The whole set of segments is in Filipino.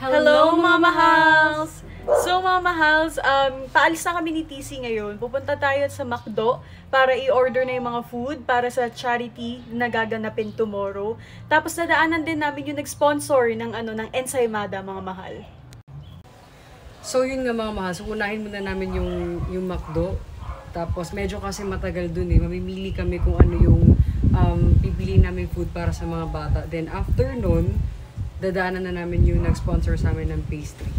Hello, mga mahals! So, mga mahals, paalis na kami ni TC ngayon. Pupunta tayo sa McDo para i-order na yung mga food para sa charity na gaganapin tomorrow. Tapos, nadaanan din namin yung nag-sponsor ng, ng Ensaymada, mga mahal. So, yun nga mga mahal. So, unahin muna namin yung McDo. Tapos, medyo kasi matagal dun eh. Mamimili kami kung ano yung pipiliin namin food para sa mga bata. Then, after nun, dadaanan na namin yung nag-sponsor sa amin ng pastry.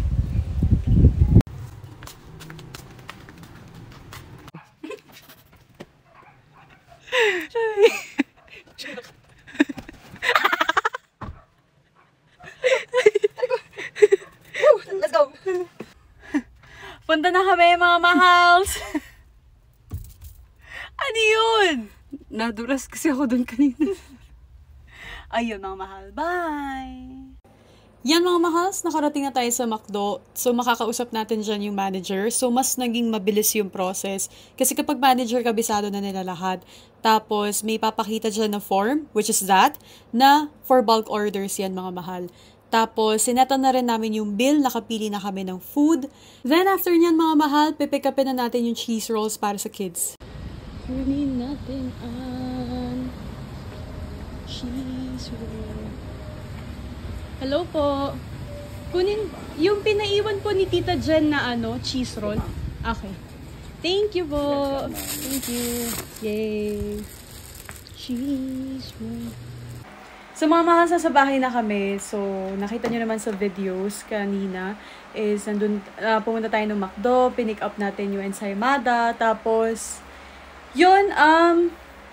Let's go! Punta na kami, mga mahals! Ano yun? Nadulas kasi ako dun kanina. Ayun, mga mahal. Bye! Yan, mga mahals, nakarating na tayo sa McDo. So, makakausap natin dyan yung manager. So, mas naging mabilis yung process. Kasi kapag manager, kabisado na nila lahat. Tapos, may papakita dyan na form, which is that, na for bulk orders yan, mga mahal. Tapos, sineta na rin namin yung bill, nakapili na kami ng food. Then, after nyan, mga mahal, pipick upin na natin yung cheese rolls para sa kids. Kunin natin ang cheese roll. Hello po. Kunin yung pinaiwan po ni Tita Jen na cheese roll. Okay. Thank you po. Thank you. Yay. Cheese roll. So mga mahal, sa bahay na kami. So nakita nyo naman sa videos kanina is nandun, pumunta tayo ng McDo, pinick up natin yung Ensaymada, tapos yun,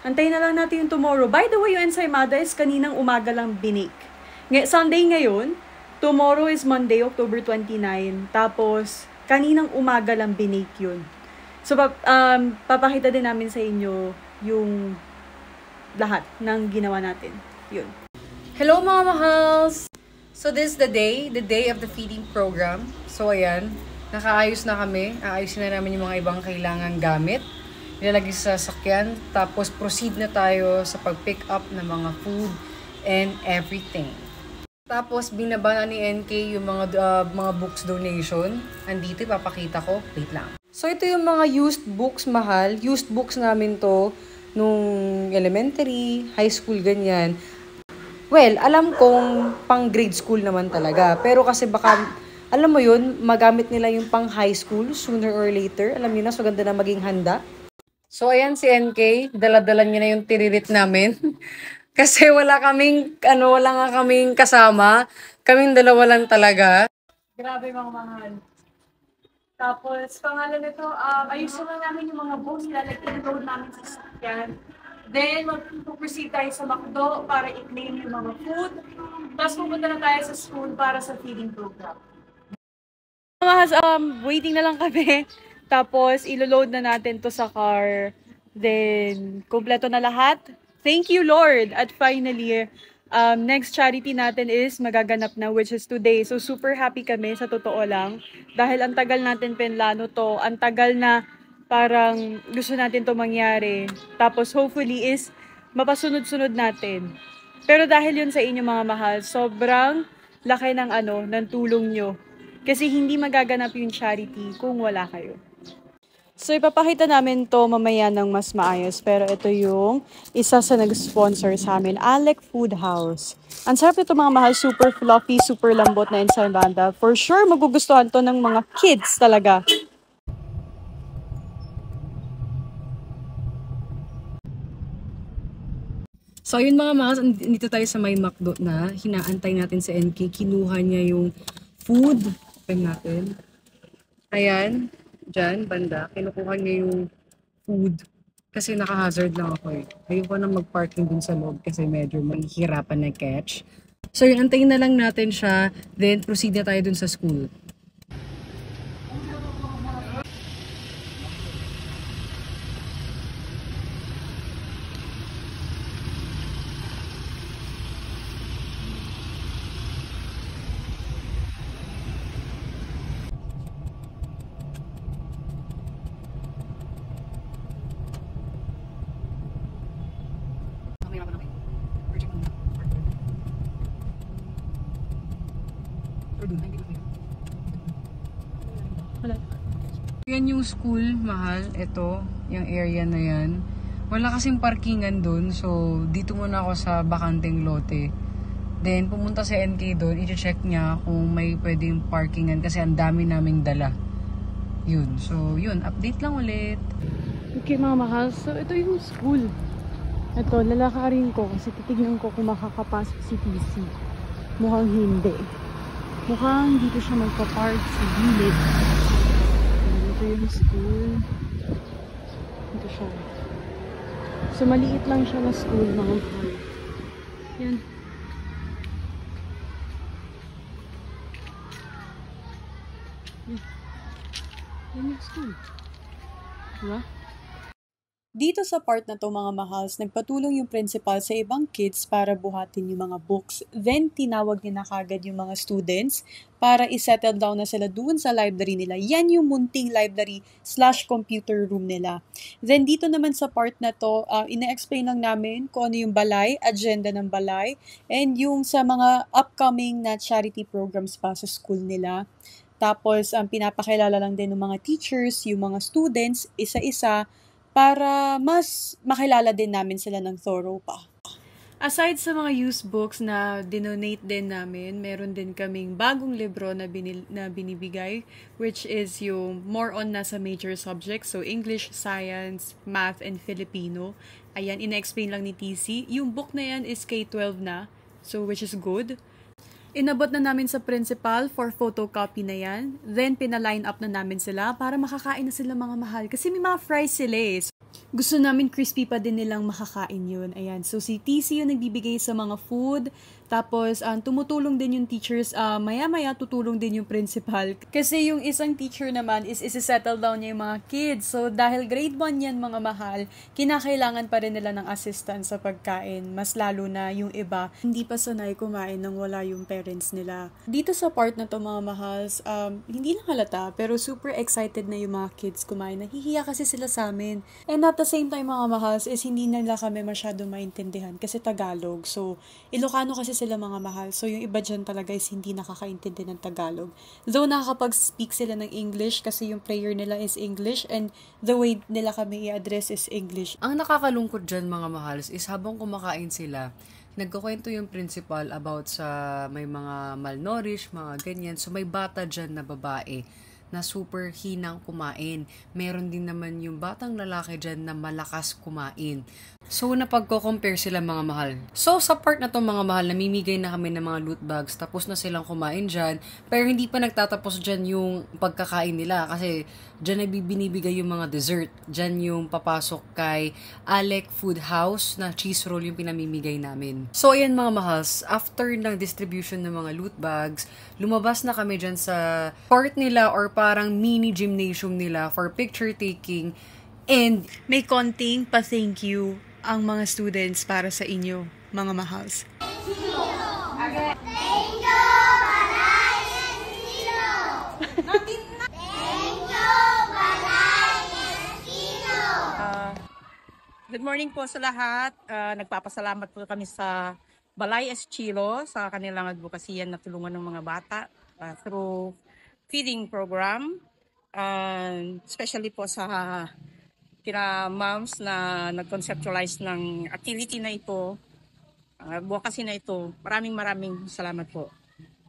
antayin na lang natin yung tomorrow. By the way, yung Ensaymada is kaninang umaga lang binake. Sunday ngayon, tomorrow is Monday, October 29. Tapos, kaninang umaga lang binake yun. So, papakita din namin sa inyo yung lahat ng ginawa natin. Yun. Hello mga mahals! So this is the day of the feeding program. So ayan, nakaayos na kami. Aayusin na namin yung mga ibang kailangan gamit. Nilalagay sa sasakyan. Tapos proceed na tayo sa pag-pick up ng mga food and everything. Tapos binaba na ni NK yung mga books donation. Andito ipapakita ko. Wait lang. So ito yung mga used books, mahal. Used books namin to nung elementary, high school, ganyan. Well, alam kong pang grade school naman talaga. Pero kasi baka, alam mo yun, magamit nila yung pang high school sooner or later. Alam niyo na, so ganda na maging handa. So ayan si NK, dala-dala niya na yung tiririt namin. Kasi wala nga kaming kasama. Kaming dalawa lang talaga. Grabe, mga mahal. Tapos, pangalan nito, ayusin lang namin yung mga books, lalagyan namin sa sasakyan. Then, mag-proceed tayo sa McDo para i-claim yung mga food. Tapos, pupunta na tayo sa school para sa feeding program. Waiting na lang kami. Tapos, ilo-load na natin to sa car. Then, kompleto na lahat. Thank you, Lord! At finally, next charity natin is magaganap na, which is today. So, super happy kami, sa totoo lang. Dahil ang tagal natin pinlano to. Ang tagal na parang gusto natin to mangyari. Tapos, hopefully is mapasunod-sunod natin. Pero dahil yun sa inyo, mga mahal, sobrang laki ng ng tulong nyo. Kasi hindi magaganap yung charity kung wala kayo. So, ipapakita namin to mamaya ng mas maayos. Pero ito yung isa sa nag-sponsor sa amin, Alec Food House. Ang sarap nito, mga mahal, super fluffy, super lambot na ensaymada. For sure, magugustuhan to ng mga kids talaga. So ayun mga mahals, dito tayo sa may McDo na. Hinaantay natin sa NK. Kinuha niya yung food. Open natin. Ayan. Diyan, banda. Kinukuha niya yung food. Kasi naka-hazard lang ako eh. Ayoko na mag-parking dun sa loob kasi medyo mahihirapan na catch. So yun, antayin na lang natin siya. Then proceed na tayo dun sa school. Wala. Yan yung school, mahal. Ito, yung area na yan. Wala kasing parkingan dun. So, dito muna ako sa bakanteng lote. Then, pumunta sa NK doon. I-check niya kung may pwedeng parkingan kasi ang dami naming dala. Yun. So, yun. Update lang ulit. Okay mga mahal, so ito yung school. Ito, lalakarin ko kasi titignan ko kung makakapasok si TC. Mukhang hindi. Mukhang dito siya magpa-park sa gilid. Ito yung school. Ito siya. So, maliit lang siya na school, mga mahal. Yan. Yan yung school. Diba? Dito sa part na to mga mahals, nagpatulong yung principal sa ibang kids para buhatin yung mga books. Then, tinawag niya na kagad yung mga students para isettle down na sila doon sa library nila. Yan yung munting library/computer room nila. Then, dito naman sa part na to, ina-explain lang namin kung ano yung balay, agenda ng balay, and yung sa mga upcoming na charity programs pa sa school nila. Tapos, pinapakilala lang din ng mga teachers, yung mga students, isa-isa, para mas makilala din namin sila ng thorough pa. Aside sa mga used books na dinonate din namin, meron din kaming bagong libro na binibigay, which is yung more on nasa major subjects, so English, Science, Math, and Filipino. Ayan, ina-explain lang ni TC. Yung book na yan is K-12 na, so which is good. Inabot na namin sa principal for photocopy na yan. Then, pina-line up na namin sila para makakain na sila mga mahal. Kasi may mga fries sila eh. Gusto namin crispy pa din nilang makakain yun. Ayan. So, si TC yung nagbibigay sa mga food. Tapos, tumutulong din yung teachers. Maya-maya, tutulong din yung principal. Kasi yung isang teacher naman is isi-settle down niya yung mga kids. So, dahil grade 1 yan mga mahal, kinakailangan pa rin nila ng assistance sa pagkain. Mas lalo na yung iba, hindi pa sanay kumain nang wala yung parents nila. Dito sa part na to mga mahals, hindi lang halata, pero super excited na yung mga kids kumain. Nahihiya kasi sila sa amin. And at the same time mga mahals is hindi nila kami masyado maintindihan kasi Tagalog. So, Ilocano kasi sila mga mahal. So, yung iba dyan talaga is hindi nakakaintindi ng Tagalog. Though nakakapag-speak sila ng English kasi yung prayer nila is English and the way nila kami i-address is English. Ang nakakalungkot dyan mga mahals is habang kumakain sila, nagkukwento yung principal about sa may mga malnourished, mga ganyan. So, may bata dyan na babae na super hinang kumain. Meron din naman yung batang lalaki dyan na malakas kumain. So, napagko-compare sila mga mahal. So, sa part na to mga mahal, namimigay na kami ng mga loot bags. Tapos na silang kumain dyan. Pero hindi pa nagtatapos dyan yung pagkakain nila. Kasi dyan ay binibigay yung mga dessert. Dyan yung papasok kay Alec Food House na cheese roll yung pinamimigay namin. So, ayan mga mahals. After ng distribution ng mga loot bags, lumabas na kami dyan sa court nila or parang mini gymnasium nila for picture taking. And May konting pa-thank you ang mga students para sa inyo, mga mahals. Good morning po sa lahat. Nagpapasalamat po kami sa Balay Estilo sa kanilang advokasya na tulungan ng mga bata through feeding program. Especially po sa kina moms na nag-conceptualize ng activity na ito, advocacy na ito. Maraming salamat po.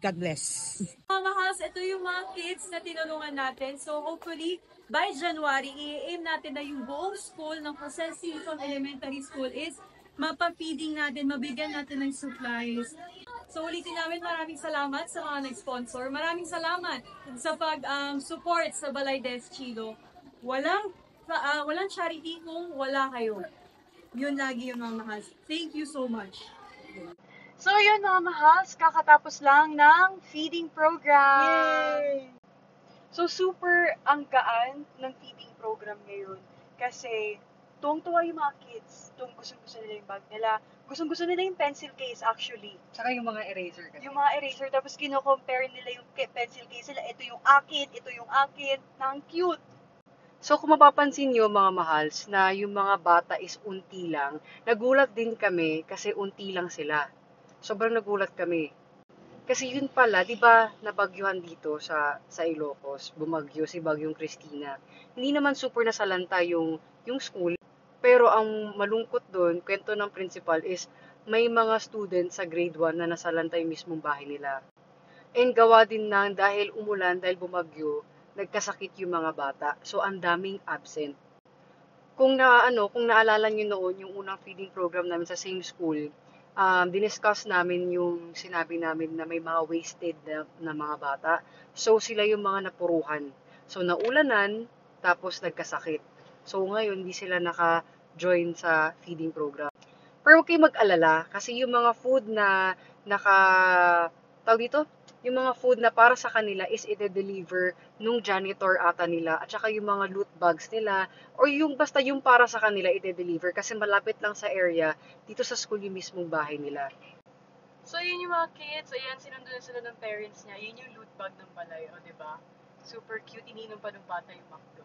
God bless. Mga mahals, ito yung mga kids na tinulungan natin. So hopefully, by January, i-aim natin na yung buong school ng Jose Silson Elementary School is mapag-feeding natin, mabigyan natin ng supplies. So ulitin namin, maraming salamat sa mga nag-sponsor. Maraming salamat sa pag-support sa Balay des Chilo. Walang charity kung wala kayo. Yun lagi yung mga mahals. Thank you so much. So yun mga mahals, kakatapos lang ng feeding program. Yay! So super ang gaan ng feeding program ngayon kasi tuwang-tuwa yung mga kids. Gustong-gusto nila yung bag nila. Gustong-gusto nila yung pencil case actually. saka yung mga eraser kasi. Yung mga eraser, tapos kino-compare nila yung pencil case nila. Ito yung akin. Ang cute. So kung mapapansin nyo mga mahals na yung mga bata is unti lang, nagulat din kami kasi unti lang sila. Sobrang nagulat kami. Kasi yun pala, 'di ba, nabagyuhan dito sa Ilocos, bumagyo si Bagyong Christina. Hindi naman super nasalanta yung school, pero ang malungkot doon, kwento ng principal is may mga students sa grade 1 na nasalanta yung mismong bahay nila. And gawa din ng dahil umulan, dahil bumagyo, nagkasakit yung mga bata. So ang daming absent. Kung naalala niyo noon yung unang feeding program namin sa same school, diniscuss namin yung sinabi namin na may mga wasted na mga bata. So, sila yung mga napuruhan. So, naulanan, tapos nagkasakit. So, ngayon, hindi sila naka-join sa feeding program. Pero huwag kayong mag-alala, kasi yung mga food na naka, tawag dito, yung mga food na para sa kanila is i-deliver nung janitor ata nila, at saka yung mga loot bags nila, or yung basta yung para sa kanila i-deliver, kasi malapit lang sa area, dito sa school yung mismong bahay nila. So, yun yung mga kids. Ayan, sinundo na sila ng parents niya. Yun yung loot bag ng balay, o, diba? Super cute. Ininom pa ng bata yung McDo.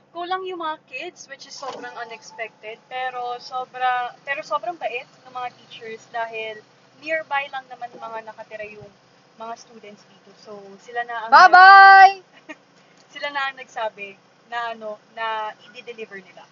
Kulang yung mga kids, which is sobrang unexpected. Pero sobrang bait ng mga teachers dahil nearby lang naman mga nakatira yung mga students dito. So, sila na ang Bye-bye! sila na ang nagsabi na na i-deliver nila.